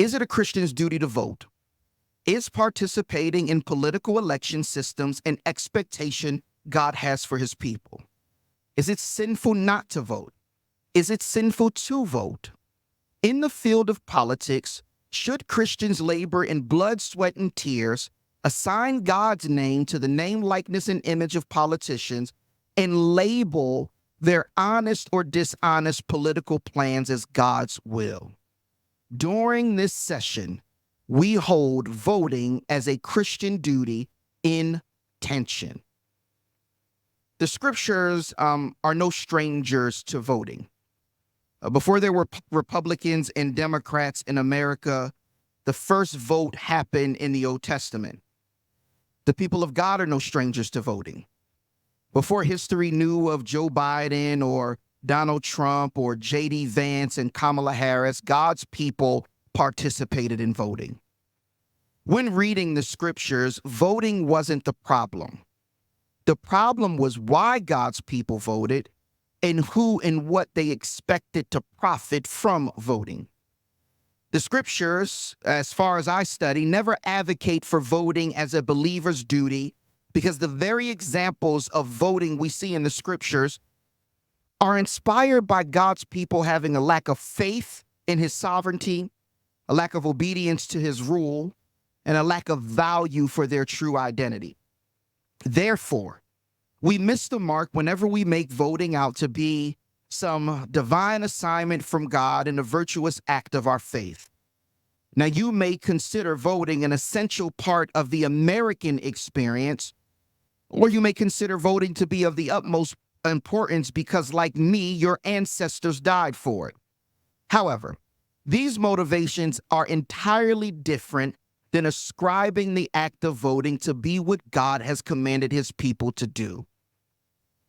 Is it a Christian's duty to vote? Is participating in political election systems an expectation God has for his people? Is it sinful not to vote? Is it sinful to vote? In the field of politics, should Christians labor in blood, sweat, and tears, assign God's name to the name, likeness, and image of politicians, and label their honest or dishonest political plans as God's will? During this session, we hold voting as a Christian duty in tension. The scriptures are no strangers to voting. Before there were Republicans and Democrats in America, the first vote happened in the Old Testament. The people of God are no strangers to voting. Before history knew of Joe Biden or Donald Trump or J.D. Vance and Kamala Harris, God's people participated in voting. When reading the scriptures, voting wasn't the problem. The problem was why God's people voted and who and what they expected to profit from voting. The scriptures, as far as I study, never advocate for voting as a believer's duty, because the very examples of voting we see in the scriptures are inspired by God's people having a lack of faith in his sovereignty, a lack of obedience to his rule, and a lack of value for their true identity. Therefore, we miss the mark whenever we make voting out to be some divine assignment from God and a virtuous act of our faith. Now, you may consider voting an essential part of the American experience, or you may consider voting to be of the utmost importance because, like me, your ancestors died for it. However, these motivations are entirely different than ascribing the act of voting to be what God has commanded his people to do.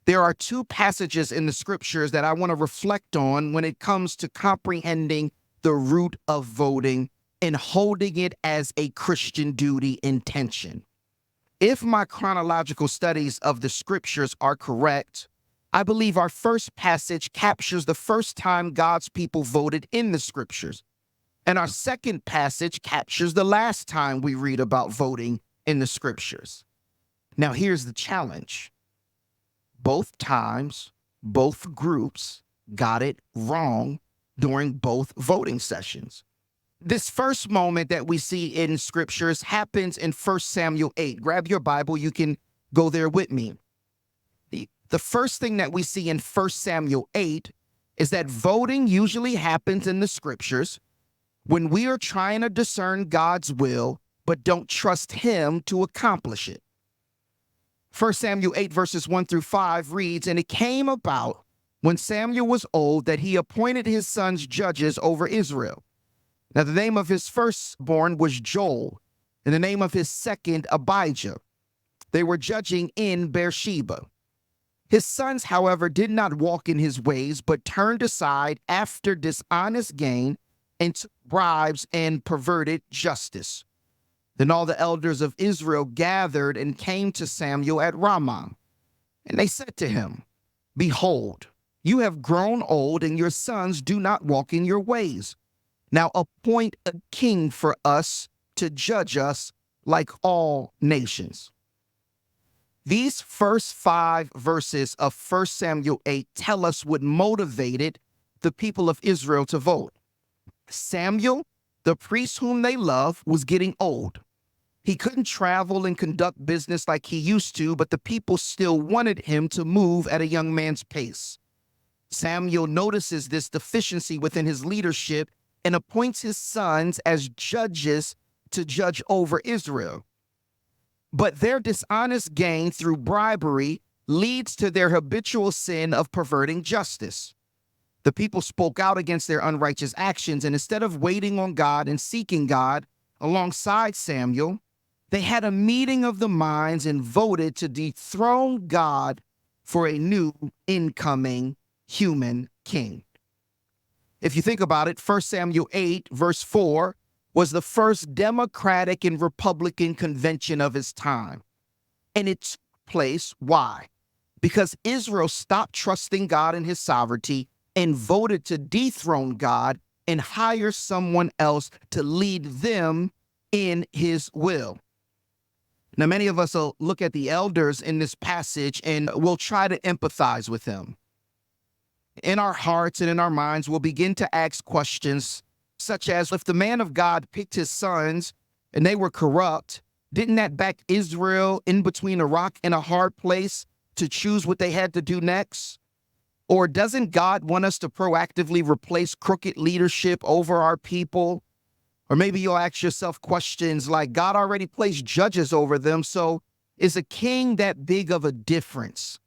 There are two passages in the scriptures that I want to reflect on when it comes to comprehending the root of voting and holding it as a Christian duty in tension. If my chronological studies of the scriptures are correct, I believe our first passage captures the first time God's people voted in the scriptures, and our second passage captures the last time we read about voting in the scriptures. Now, here's the challenge. Both times, both groups got it wrong during both voting sessions. This first moment that we see in scriptures happens in 1 Samuel 8. Grab your Bible, you can go there with me. The first thing that we see in 1 Samuel 8 is that voting usually happens in the scriptures when we are trying to discern God's will but don't trust him to accomplish it. 1 Samuel 8 verses 1 through 5 reads, "And it came about when Samuel was old that he appointed his sons judges over Israel. Now the name of his firstborn was Joel, and the name of his second Abijah. They were judging in Beersheba. His sons, however, did not walk in his ways, but turned aside after dishonest gain and took bribes and perverted justice. Then all the elders of Israel gathered and came to Samuel at Ramah. And they said to him, 'Behold, you have grown old, and your sons do not walk in your ways. Now appoint a king for us to judge us like all nations.'" These first 5 verses of 1 Samuel 8 tell us what motivated the people of Israel to vote. Samuel, the priest whom they love, was getting old. He couldn't travel and conduct business like he used to, but the people still wanted him to move at a young man's pace. Samuel notices this deficiency within his leadership and appoints his sons as judges to judge over Israel. But their dishonest gain through bribery leads to their habitual sin of perverting justice. The people spoke out against their unrighteous actions, and instead of waiting on God and seeking God alongside Samuel, they had a meeting of the minds and voted to dethrone God for a new incoming human king. If you think about it, 1 Samuel 8, verse 4, was the first Democratic and Republican convention of its time. And it took place, why? Because Israel stopped trusting God and his sovereignty and voted to dethrone God and hire someone else to lead them in his will. Now, many of us will look at the elders in this passage and we'll try to empathize with them. In our hearts and in our minds, we'll begin to ask questions such as, if the man of God picked his sons and they were corrupt, didn't that back Israel in between a rock and a hard place to choose what they had to do next? Or doesn't God want us to proactively replace crooked leadership over our people? Or maybe you'll ask yourself questions like, God already placed judges over them, so is a king that big of a difference?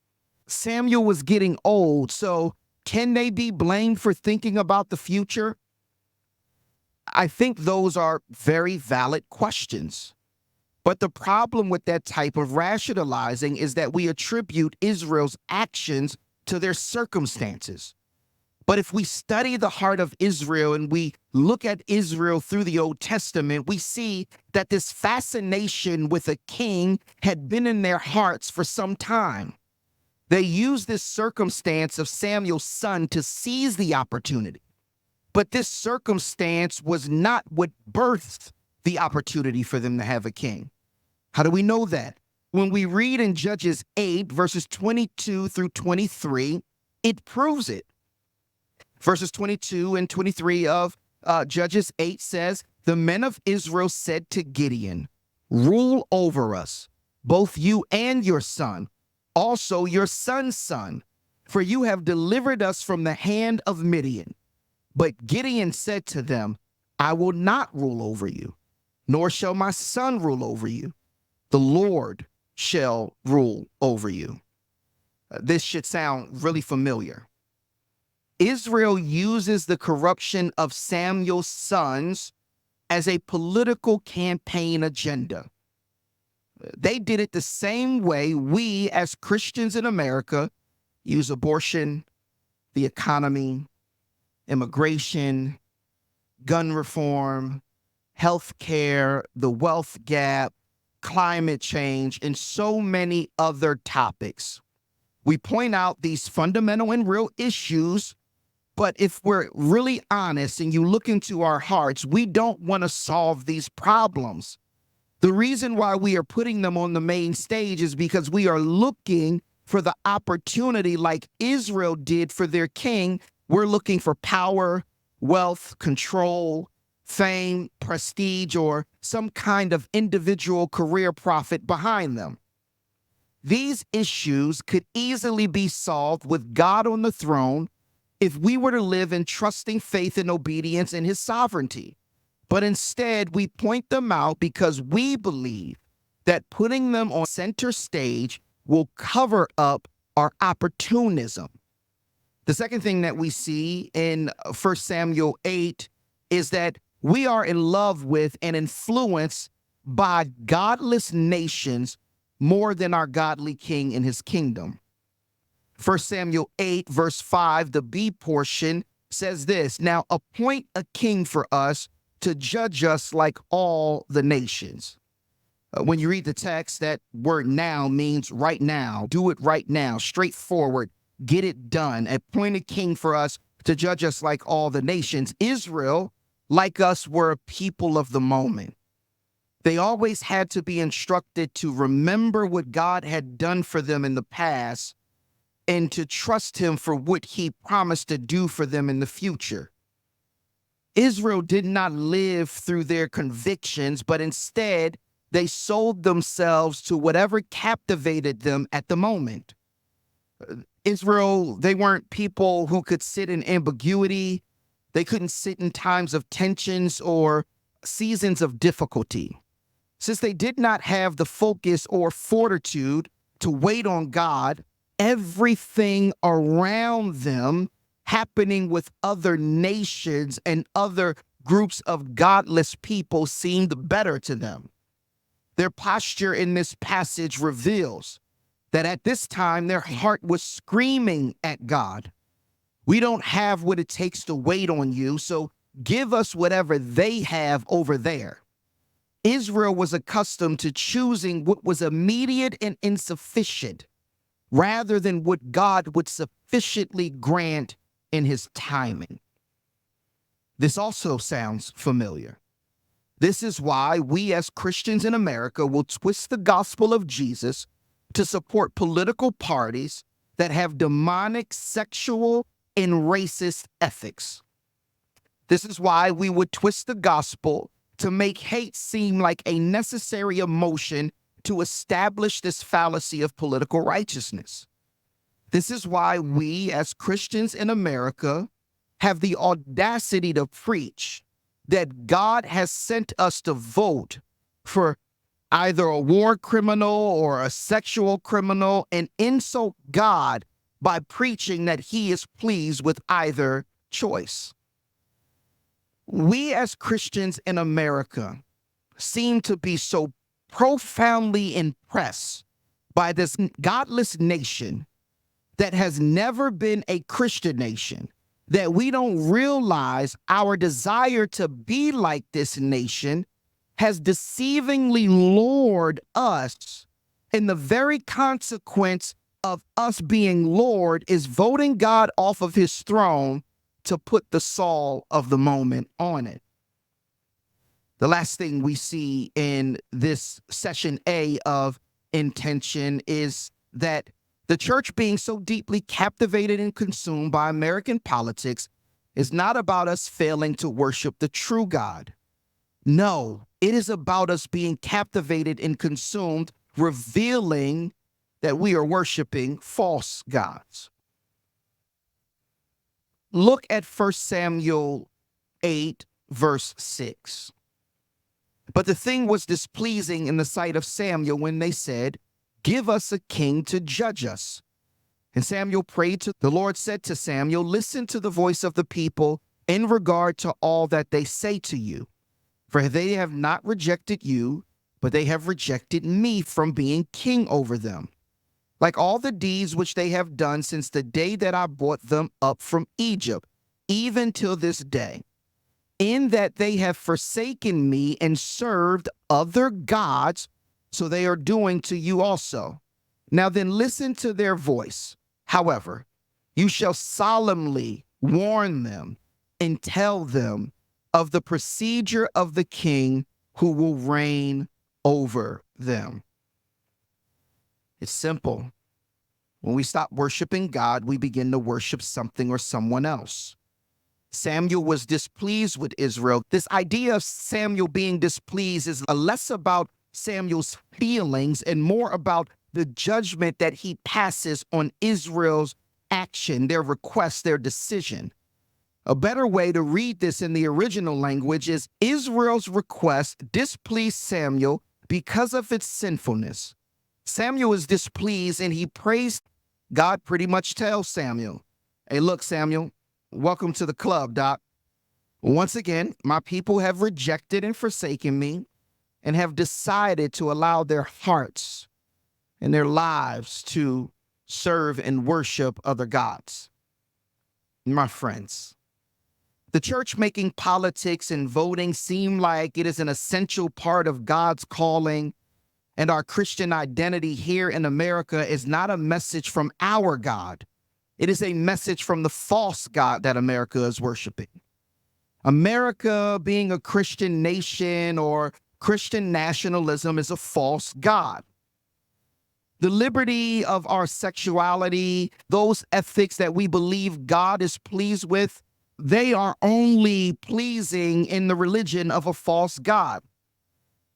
Samuel was getting old, so can they be blamed for thinking about the future? I think those are very valid questions. But the problem with that type of rationalizing is that we attribute Israel's actions to their circumstances. But if we study the heart of Israel and we look at Israel through the Old Testament, we see that this fascination with a king had been in their hearts for some time. They used this circumstance of Samuel's son to seize the opportunity. But this circumstance was not what birthed the opportunity for them to have a king. How do we know that? When we read in Judges 8, verses 22 through 23, it proves it. Verses 22 and 23 of Judges 8 says, the men of Israel said to Gideon, rule over us, both you and your son, also your son's son, for you have delivered us from the hand of Midian. But Gideon said to them, I will not rule over you, nor shall my son rule over you. The Lord shall rule over you. This should sound really familiar. Israel uses the corruption of Samuel's sons as a political campaign agenda. They did it the same way we as Christians in America use abortion, the economy, immigration, gun reform, health care, the wealth gap, climate change, and so many other topics. We point out these fundamental and real issues, but if we're really honest and you look into our hearts, we don't want to solve these problems. The reason why we are putting them on the main stage is because we are looking for the opportunity like Israel did for their king. We're looking for power, wealth, control, fame, prestige, or some kind of individual career profit behind them. These issues could easily be solved with God on the throne if we were to live in trusting faith and obedience in his sovereignty. But instead, we point them out because we believe that putting them on center stage will cover up our opportunism. The second thing that we see in 1 Samuel 8 is that we are in love with and influenced by godless nations more than our godly king in his kingdom. 1 Samuel 8, verse 5, the B portion says this, now appoint a king for us to judge us like all the nations. When you read the text, that word now means right now. Do it right now, straightforward, get it done. Appoint a king for us to judge us like all the nations. Israel, like us, were a people of the moment. They always had to be instructed to remember what God had done for them in the past and to trust him for what he promised to do for them in the future. Israel did not live through their convictions, but instead they sold themselves to whatever captivated them at the moment. Israel, they weren't people who could sit in ambiguity. They couldn't sit in times of tensions or seasons of difficulty. Since they did not have the focus or fortitude to wait on God, everything around them happening with other nations and other groups of godless people seemed better to them. Their posture in this passage reveals that at this time their heart was screaming at God. We don't have what it takes to wait on you, so give us whatever they have over there. Israel was accustomed to choosing what was immediate and insufficient rather than what God would sufficiently grant in his timing. This also sounds familiar. This is why we as Christians in America will twist the gospel of Jesus to support political parties that have demonic sexual and racist ethics. This is why we would twist the gospel to make hate seem like a necessary emotion to establish this fallacy of political righteousness. This is why we as Christians in America have the audacity to preach that God has sent us to vote for either a war criminal or a sexual criminal and insult God by preaching that he is pleased with either choice. We as Christians in America seem to be so profoundly impressed by this godless nation that has never been a Christian nation that we don't realize our desire to be like this nation has deceivingly lured us, and the very consequence of us being lured is voting God off of his throne to put the Saul of the moment on it. The last thing we see in this session A of intention is that the church being so deeply captivated and consumed by American politics is not about us failing to worship the true God. No, it is about us being captivated and consumed, revealing that we are worshiping false gods. Look at 1 Samuel 8, verse 6. But the thing was displeasing in the sight of Samuel when they said, "Give us a king to judge us." And Samuel prayed to the Lord, said to Samuel, "Listen to the voice of the people in regard to all that they say to you. For they have not rejected you, but they have rejected me from being king over them, like all the deeds which they have done since the day that I brought them up from Egypt, even till this day, in that they have forsaken me and served other gods, so they are doing to you also. Now then, listen to their voice. However, you shall solemnly warn them and tell them of the procedure of the king who will reign over them." It's simple. When we stop worshiping God, we begin to worship something or someone else. Samuel was displeased with Israel. This idea of Samuel being displeased is less about Samuel's feelings and more about the judgment that he passes on Israel's action, their request, their decision. A better way to read this in the original language is Israel's request displeased Samuel because of its sinfulness. Samuel is displeased and he prays. God pretty much tells Samuel, "Hey, look, Samuel, welcome to the club, Doc. Once again, my people have rejected and forsaken me and have decided to allow their hearts and their lives to serve and worship other gods." My friends, the church making politics and voting seem like it is an essential part of God's calling, and our Christian identity here in America is not a message from our God. It is a message from the false God that America is worshiping. America being a Christian nation or Christian nationalism is a false God. The liberty of our sexuality, those ethics that we believe God is pleased with, they are only pleasing in the religion of a false God.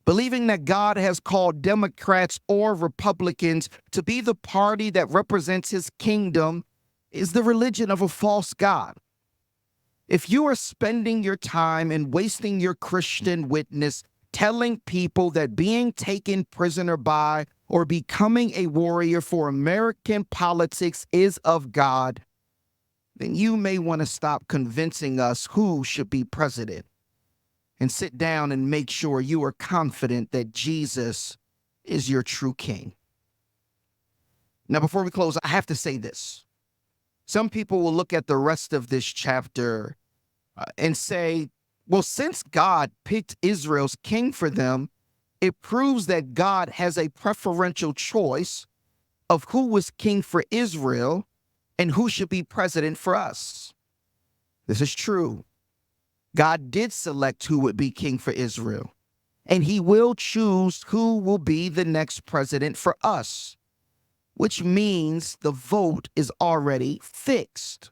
Believing that God has called Democrats or Republicans to be the party that represents his kingdom is the religion of a false God. If you are spending your time and wasting your Christian witness telling people that being taken prisoner by or becoming a warrior for American politics is of God, then you may want to stop convincing us who should be president and sit down and make sure you are confident that Jesus is your true king. Now, before we close, I have to say this. Some people will look at the rest of this chapter and say, well, since God picked Israel's king for them, it proves that God has a preferential choice of who was king for Israel and who should be president for us. This is true. God did select who would be king for Israel, and he will choose who will be the next president for us, which means the vote is already fixed.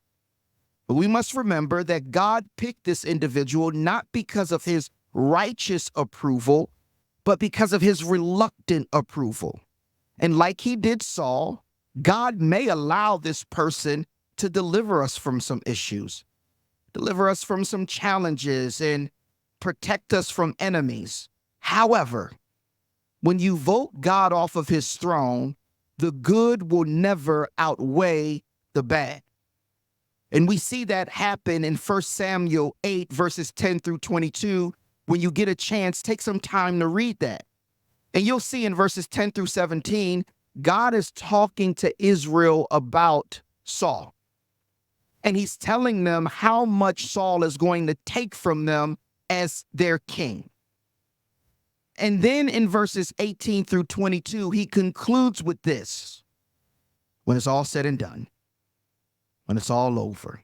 But we must remember that God picked this individual not because of his righteous approval, but because of his reluctant approval. And like he did Saul, God may allow this person to deliver us from some issues, deliver us from some challenges, and protect us from enemies. However, when you vote God off of his throne, the good will never outweigh the bad. And we see that happen in 1 Samuel 8, verses 10 through 22. When you get a chance, take some time to read that. And you'll see in verses 10 through 17, God is talking to Israel about Saul. And he's telling them how much Saul is going to take from them as their king. And then in verses 18 through 22, he concludes with this. When it's all said and done, when it's all over,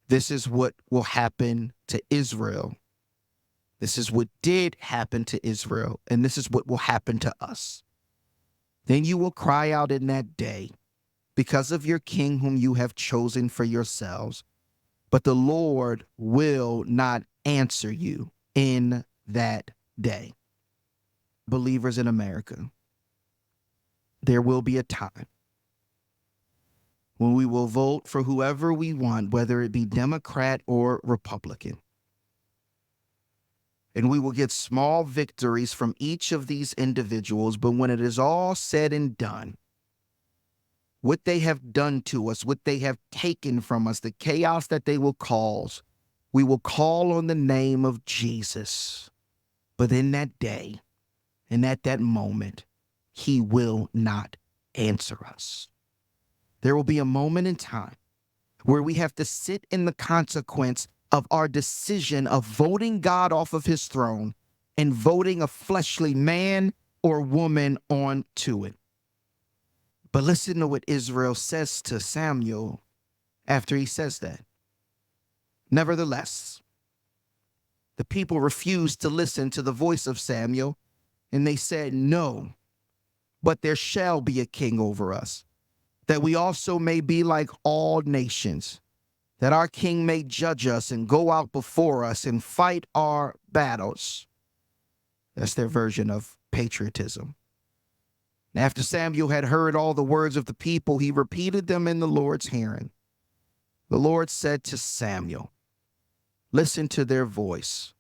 this is what will happen to Israel. This is what did happen to Israel, and this is what will happen to us. Then you will cry out in that day because of your king whom you have chosen for yourselves, but the Lord will not answer you in that day. Believers in America, there will be a time when we will vote for whoever we want, whether it be Democrat or Republican. And we will get small victories from each of these individuals, but when it is all said and done, what they have done to us, what they have taken from us, the chaos that they will cause, we will call on the name of Jesus. But in that day, and at that moment, he will not answer us. There will be a moment in time where we have to sit in the consequence of our decision of voting God off of his throne and voting a fleshly man or woman onto it. But listen to what Israel says to Samuel after he says that. Nevertheless, the people refused to listen to the voice of Samuel, and they said, "No, but there shall be a king over us, that we also may be like all nations, that our king may judge us and go out before us and fight our battles." That's their version of patriotism. After Samuel had heard all the words of the people, he repeated them in the Lord's hearing. The Lord said to Samuel, "Listen to their voice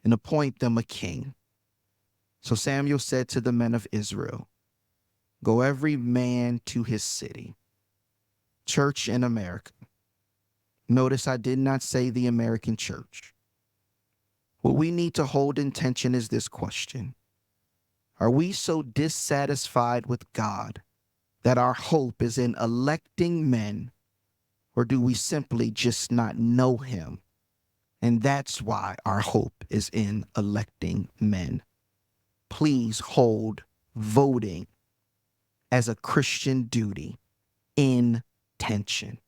and appoint them a king." So Samuel said to the men of Israel, "Go every man to his city." Church in America. Notice I did not say the American church. What we need to hold in tension is this question. Are we so dissatisfied with God that our hope is in electing men, or do we simply just not know him? And that's why our hope is in electing men. Please hold voting as a Christian duty in tension.